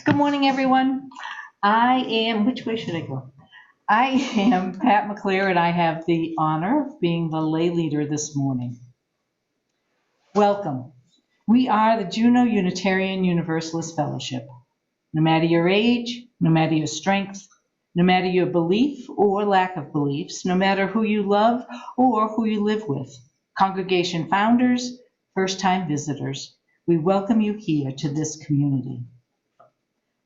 Good morning, everyone. Which way should I go? I am Pat McLear, and I have the honor of being the lay leader this morning. Welcome. We are the Juneau Unitarian Universalist Fellowship. No matter your age, no matter your strength, no matter your belief or lack of beliefs, no matter who you love or who you live with, congregation founders, first-time visitors, we welcome you here to this community.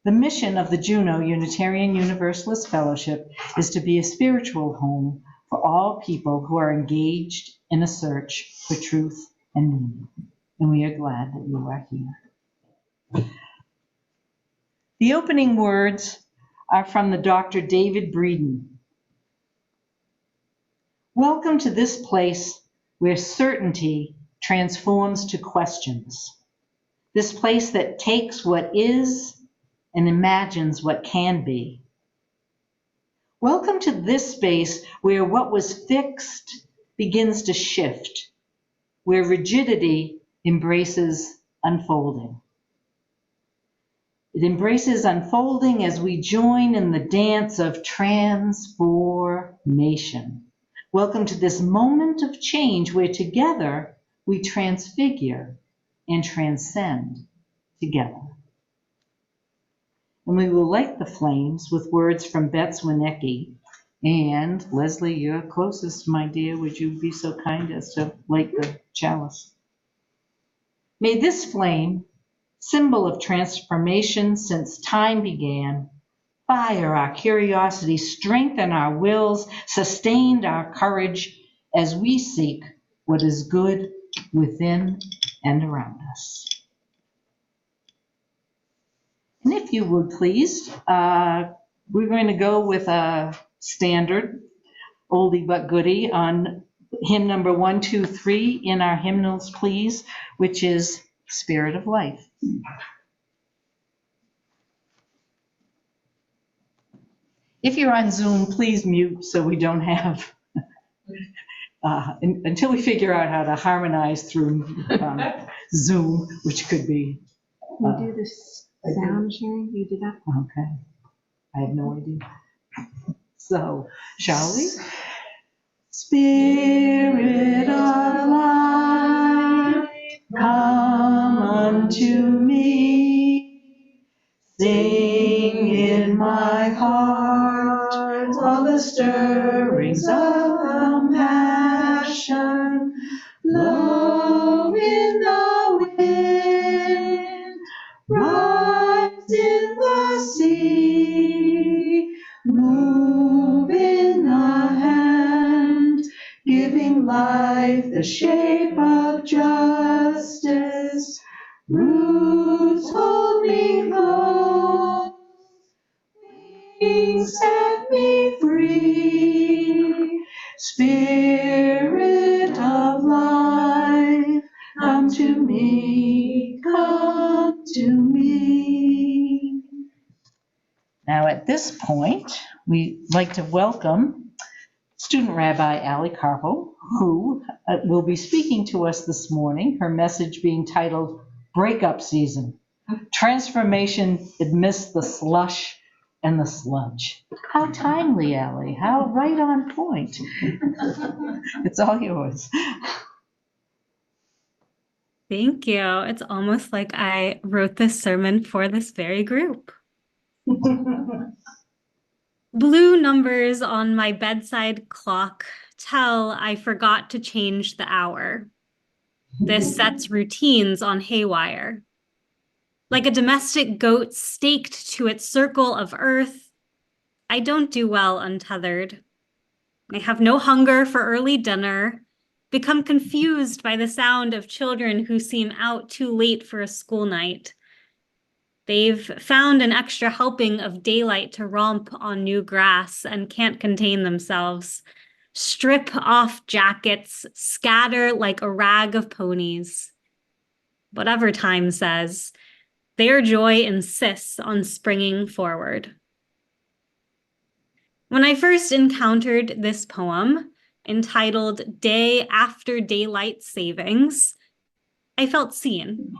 The mission of the Juneau Unitarian Universalist Fellowship is to be a spiritual home for all people who are engaged in a search for truth and meaning, and we are glad that you are here. The opening words are from the Dr. David Breeden. Welcome to this place where certainty transforms to questions. This place that takes what is and imagines what can be. Welcome to this space where what was fixed begins to shift, where rigidity embraces unfolding. It embraces unfolding as we join in the dance of transformation. Welcome to this moment of change where together we transfigure and transcend together. And we will light the flames with words from Betz Winnecke. And Leslie, you're closest, my dear. Would you be so kind as to light the chalice? May this flame, symbol of transformation since time began, fire our curiosity, strengthen our wills, sustain our courage as we seek what is good within and around us. And if you would please, we're going to go with a standard oldie but goodie on hymn number 123 in our hymnals, please, which is Spirit of Life. If you're on Zoom, please mute so we don't have, until we figure out how to harmonize through Zoom, which could be. We do this sound sharing, you do that? Okay, I have no idea. So, shall we? Spirit of life, come unto me. Sing in my heart all the stirrings of compassion. Blow in the wind, rise in the sea, move in the hand, giving life the shape of justice. Roots hold me close, wings set me free. Spirit of life, come to me, come to me. Now at this point, we'd like to welcome student rabbi Ally Karpel, who will be speaking to us this morning, her message being titled Breakup Season, Transformation Amidst the Slush and the Sludge. How timely, Ally, how right on point. It's all yours. Thank you. It's almost like I wrote this sermon for this very group. Blue numbers on my bedside clock tell I forgot to change the hour. This sets routines on haywire. Like a domestic goat staked to its circle of earth, I don't do well untethered. I have no hunger for early dinner, become confused by the sound of children who seem out too late for a school night. They've found an extra helping of daylight to romp on new grass and can't contain themselves. Strip off jackets, scatter like a rag of ponies. Whatever time says, their joy insists on springing forward. When I first encountered this poem, entitled Day After Daylight Savings, I felt seen.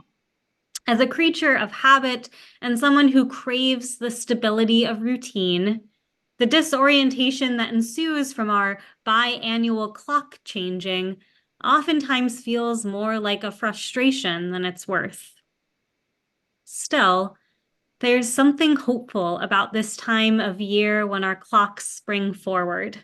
As a creature of habit and someone who craves the stability of routine, the disorientation that ensues from our biannual clock changing oftentimes feels more like a frustration than it's worth. Still, there's something hopeful about this time of year when our clocks spring forward.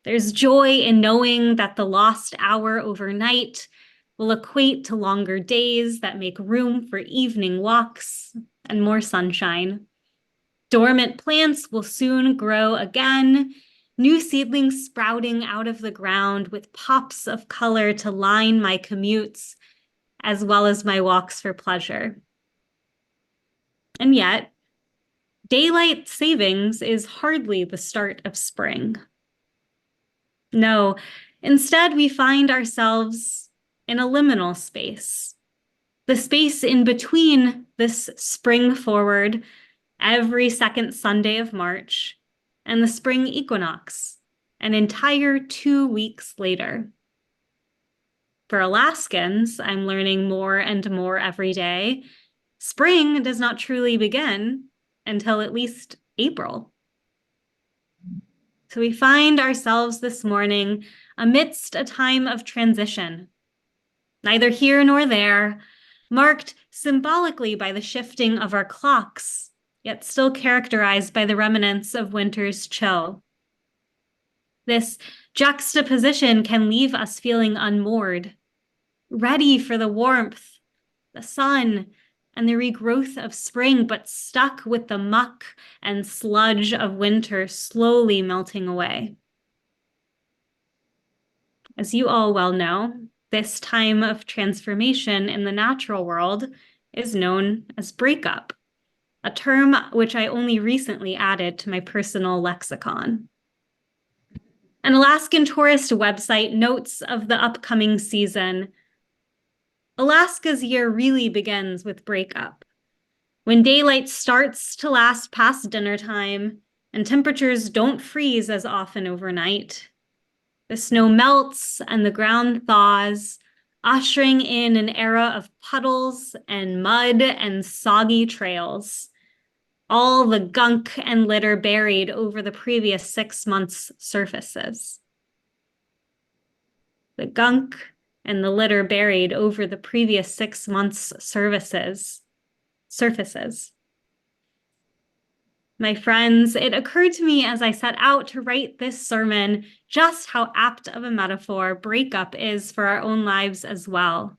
There's joy in knowing that the lost hour overnight will equate to longer days that make room for evening walks and more sunshine. Dormant plants will soon grow again, new seedlings sprouting out of the ground with pops of color to line my commutes, as well as my walks for pleasure. And yet, daylight savings is hardly the start of spring. No, instead we find ourselves in a liminal space, the space in between this spring forward every second Sunday of March and the spring equinox, an entire 2 weeks later. For Alaskans, I'm learning more and more every day, spring does not truly begin until at least April. So we find ourselves this morning amidst a time of transition, neither here nor there, marked symbolically by the shifting of our clocks, yet still characterized by the remnants of winter's chill. This juxtaposition can leave us feeling unmoored, ready for the warmth, the sun, and the regrowth of spring, but stuck with the muck and sludge of winter slowly melting away. As you all well know, this time of transformation in the natural world is known as breakup, a term which I only recently added to my personal lexicon. An Alaskan tourist website notes of the upcoming season, Alaska's year really begins with breakup, when daylight starts to last past dinner time and temperatures don't freeze as often overnight. The snow melts and the ground thaws, ushering in an era of puddles and mud and soggy trails, all the gunk and litter buried over the previous 6 months' surfaces. The gunk and the litter buried over the previous 6 months' surfaces. My friends, it occurred to me as I set out to write this sermon just how apt of a metaphor breakup is for our own lives as well.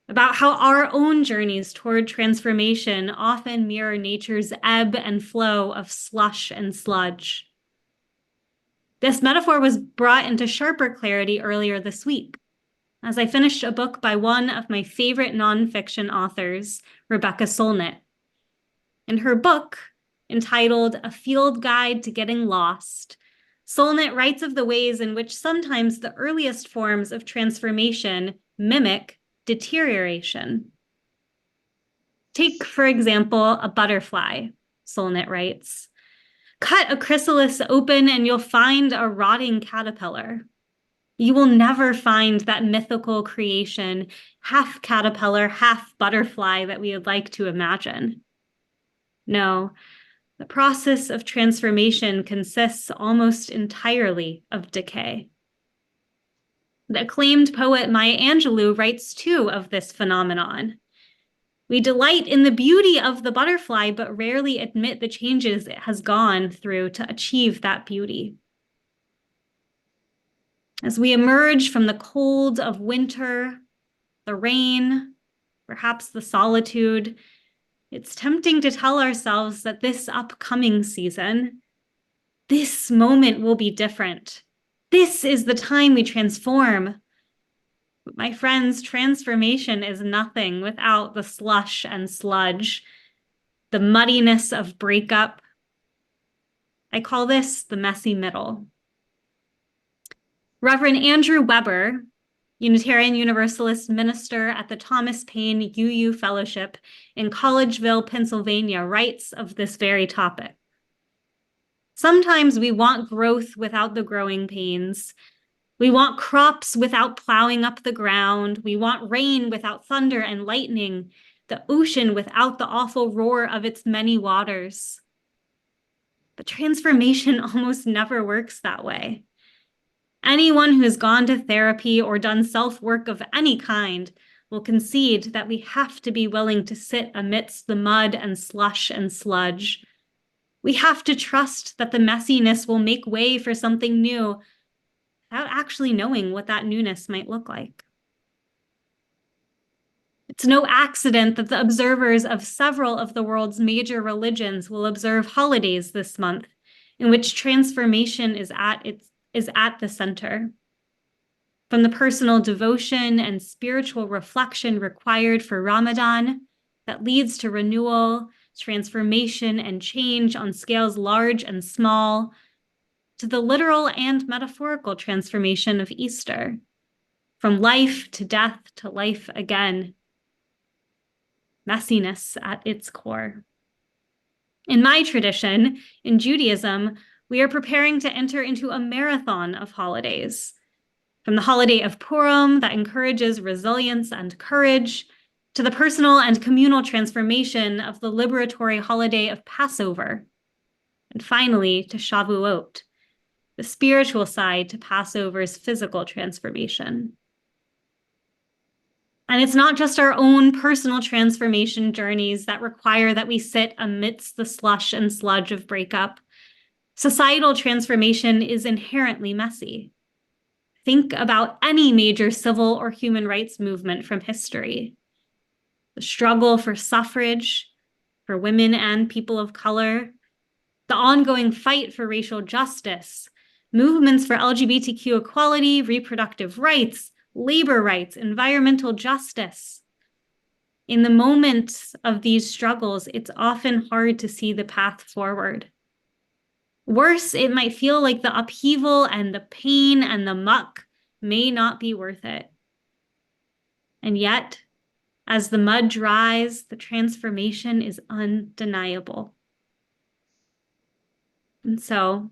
About how our own journeys toward transformation often mirror nature's ebb and flow of slush and sludge. This metaphor was brought into sharper clarity earlier this week, as I finished a book by one of my favorite nonfiction authors, Rebecca Solnit. In her book, entitled A Field Guide to Getting Lost, Solnit writes of the ways in which sometimes the earliest forms of transformation mimic deterioration. Take, for example, a butterfly, Solnit writes. Cut a chrysalis open and you'll find a rotting caterpillar. You will never find that mythical creation, half caterpillar, half butterfly that we would like to imagine. No, the process of transformation consists almost entirely of decay. The acclaimed poet Maya Angelou writes too of this phenomenon. We delight in the beauty of the butterfly, but rarely admit the changes it has gone through to achieve that beauty. As we emerge from the cold of winter, the rain, perhaps the solitude, it's tempting to tell ourselves that this upcoming season, this moment will be different. This is the time we transform. But my friends, transformation is nothing without the slush and sludge, the muddiness of breakup. I call this the messy middle. Reverend Andrew Weber, Unitarian Universalist minister at the Thomas Paine UU Fellowship in Collegeville, Pennsylvania, writes of this very topic. Sometimes we want growth without the growing pains. We want crops without plowing up the ground. We want rain without thunder and lightning. the ocean without the awful roar of its many waters. But transformation almost never works that way. Anyone who has gone to therapy or done self-work of any kind will concede that we have to be willing to sit amidst the mud and slush and sludge. We have to trust that the messiness will make way for something new without actually knowing what that newness might look like. It's no accident that the observers of several of the world's major religions will observe holidays this month in which transformation is at the center. From the personal devotion and spiritual reflection required for Ramadan that leads to renewal, transformation, and change on scales large and small, to the literal and metaphorical transformation of Easter, from life to death to life again. Messiness at its core. In my tradition, in Judaism, we are preparing to enter into a marathon of holidays. From the holiday of Purim that encourages resilience and courage, to the personal and communal transformation of the liberatory holiday of Passover, and finally to Shavuot, the spiritual side to Passover's physical transformation. And it's not just our own personal transformation journeys that require that we sit amidst the slush and sludge of breakup. Societal transformation is inherently messy. Think about any major civil or human rights movement from history. The struggle for suffrage, for women and people of color, the ongoing fight for racial justice, movements for LGBTQ equality, reproductive rights, labor rights, environmental justice. In the moment of these struggles, it's often hard to see the path forward. Worse, it might feel like the upheaval and the pain and the muck may not be worth it. And yet, as the mud dries, the transformation is undeniable. And so,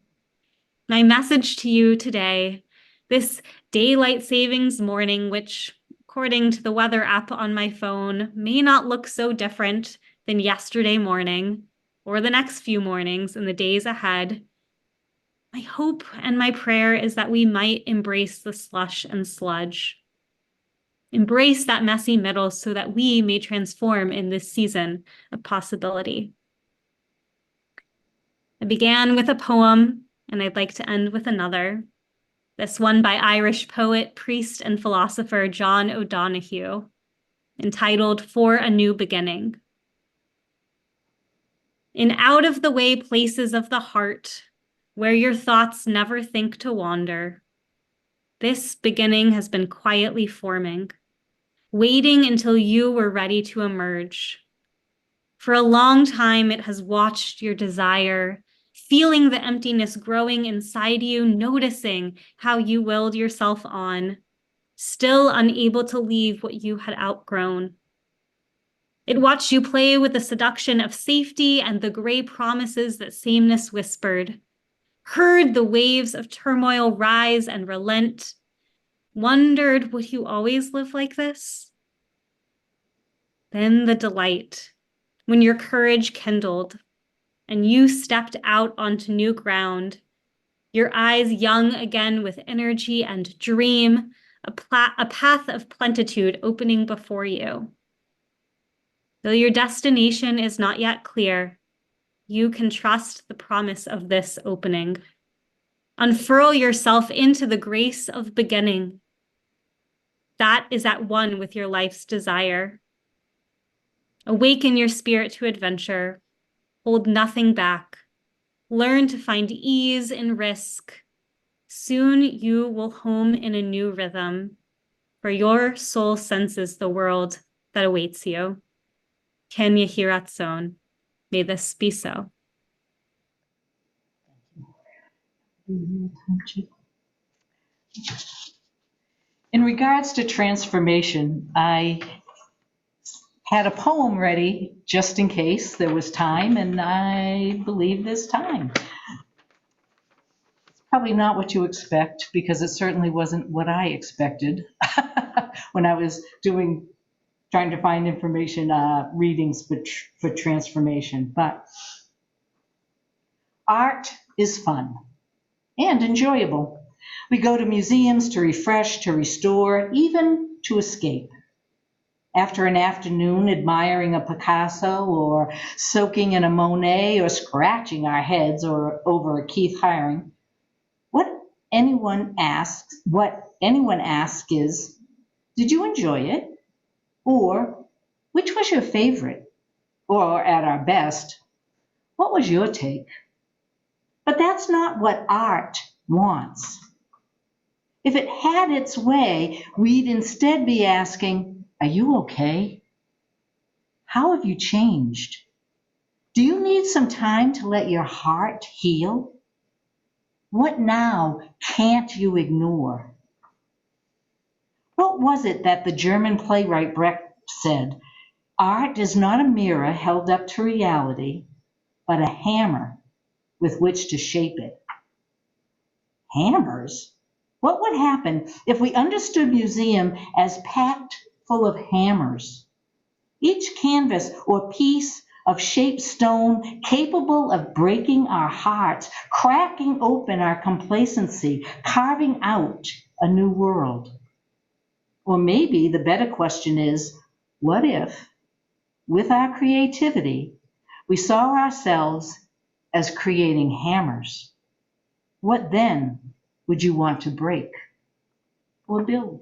my message to you today, this daylight savings morning, which according to the weather app on my phone may not look so different than yesterday morning or the next few mornings in the days ahead, my hope and my prayer is that we might embrace the slush and sludge. Embrace that messy middle so that we may transform in this season of possibility. I began with a poem, and I'd like to end with another. This one by Irish poet, priest, and philosopher John O'Donohue, entitled For a New Beginning. In out-of-the-way places of the heart, where your thoughts never think to wander, this beginning has been quietly forming, waiting until you were ready to emerge. For a long time, it has watched your desire, feeling the emptiness growing inside you, noticing how you willed yourself on, still unable to leave what you had outgrown. It watched you play with the seduction of safety and the gray promises that sameness whispered, heard the waves of turmoil rise and relent, wondered, would you always live like this? Then the delight, when your courage kindled and you stepped out onto new ground, your eyes young again with energy and dream, a path of plenitude opening before you. Though your destination is not yet clear, you can trust the promise of this opening. Unfurl yourself into the grace of beginning. That is at one with your life's desire. Awaken your spirit to adventure. Hold nothing back. Learn to find ease in risk. Soon you will home in a new rhythm, for your soul senses the world that awaits you. Ken Yehi Ratzon. May this be so. In regards to transformation, I had a poem ready just in case there was time, and I believe there's time. It's probably not what you expect, because it certainly wasn't what I expected when I was doing trying to find information, readings for transformation. But art is fun and enjoyable. We go to museums to refresh, to restore, even to escape. After an afternoon admiring a Picasso or soaking in a Monet or scratching our heads or over a Keith Haring, what anyone asks is, did you enjoy it? Or which was your favorite? Or at our best, what was your take? But that's not what art wants. If it had its way, we'd instead be asking, are you okay? How have you changed? Do you need some time to let your heart heal? What now can't you ignore? What was it that the German playwright Brecht said? Art is not a mirror held up to reality, but a hammer with which to shape it. Hammers? What would happen if we understood museum as packed full of hammers? Each canvas or piece of shaped stone capable of breaking our hearts, cracking open our complacency, carving out a new world. Or maybe the better question is, what if, with our creativity, we saw ourselves as creating hammers? What then would you want to break or build?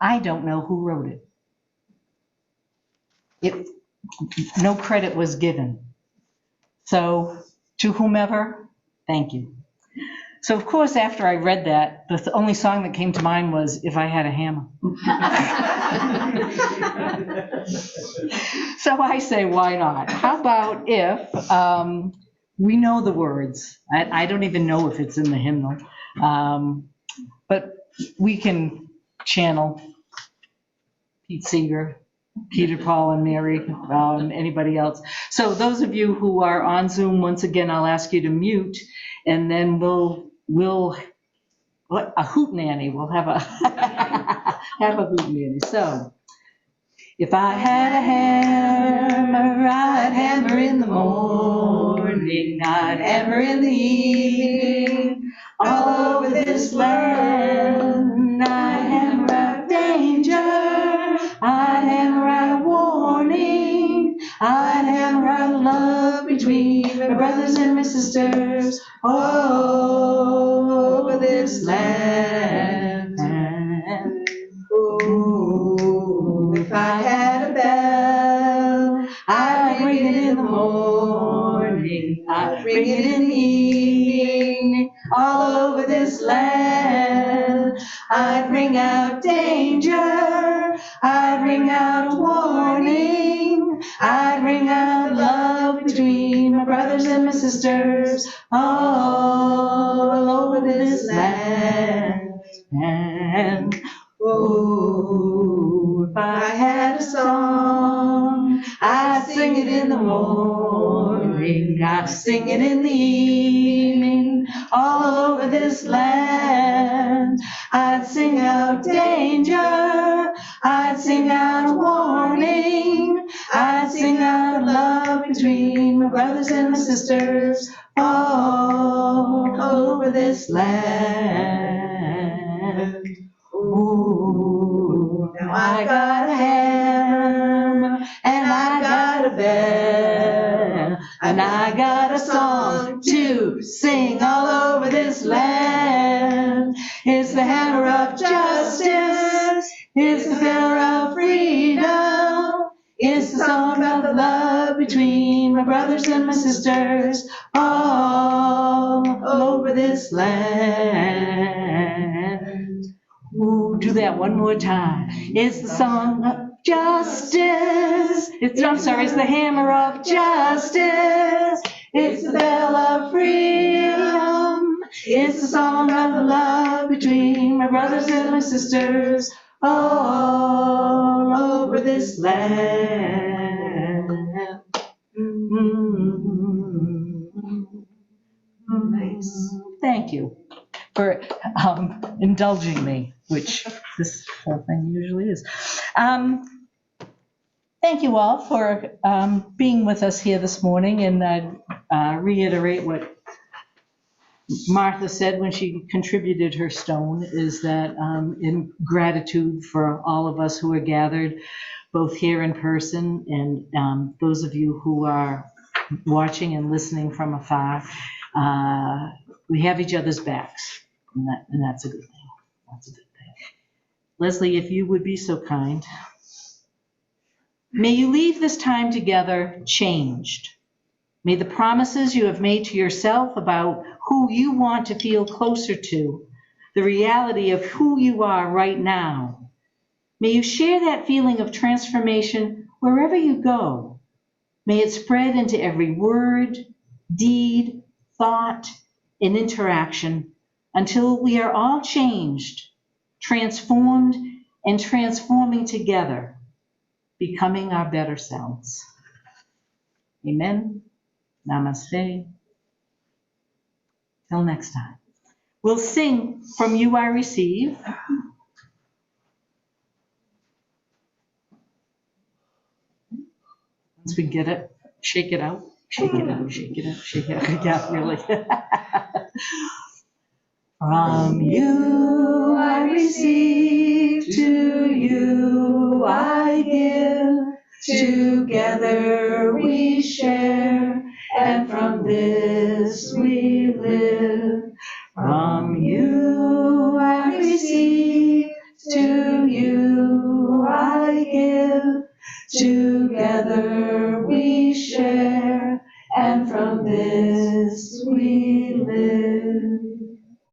I don't know who wrote it. No credit was given. So to whomever, thank you. So of course, after I read that, the only song that came to mind was If I Had a Hammer. So I say, why not? How about if we know the words? I don't even know if it's in the hymnal, but we can channel Pete Seeger, Peter, Paul, and Mary, anybody else. So those of you who are on Zoom, once again, I'll ask you to mute, and then we'll what a hootenanny. We'll have a have a hootenanny. So, if I had a hammer, I'd hammer in the morning, I'd hammer in the evening, all over this land. I'd hammer out danger, I'd hammer out warning, I'd hammer out love between my brothers and my sisters, all over this land. Oh, if I had a bell, I'd ring it in the morning, I'd ring it in the evening, all over this land. I'd ring out danger, I'd ring out a warning, I'd ring out love between my brothers and my sisters, all over this land. And oh, if I had a song, I'd sing it in the morning, I'd sing it in the evening, all over this land. I'd sing out danger, I'd sing out warning, I'd sing out love between my brothers and my sisters, all over this land. Ooh, now I got a hammer, and I got a bell, and I got a song to sing all over this land. It's the hammer of justice, it's the bell of freedom, it's the song about the love between my brothers and my sisters, all over this land. Ooh, do that one more time. It's the song of justice. It's the hammer of justice. It's the bell of freedom. It's the song of the love between my brothers and my sisters, all over this land. Mm-hmm. Nice. Thank you. for indulging me, which this whole thing usually is. Thank you all for being with us here this morning, and reiterate what Martha said when she contributed her stone, is that in gratitude for all of us who are gathered, both here in person and those of you who are watching and listening from afar, we have each other's backs, and that's a good thing. That's a good thing. Leslie, if you would be so kind. May you leave this time together changed. May the promises you have made to yourself about who you want to feel closer to, the reality of who you are right now, may you share that feeling of transformation wherever you go. May it spread into every word, deed, thought, and interaction until we are all changed, transformed, and transforming together, becoming our better selves. Amen. Namaste. Till next time. We'll sing From You I Receive. Once we get it, shake it out, shake it out, shake it out, shake it out. Yeah, really. From you I receive, to you I give, together we share, and from this we live. From you I receive, to you I give, together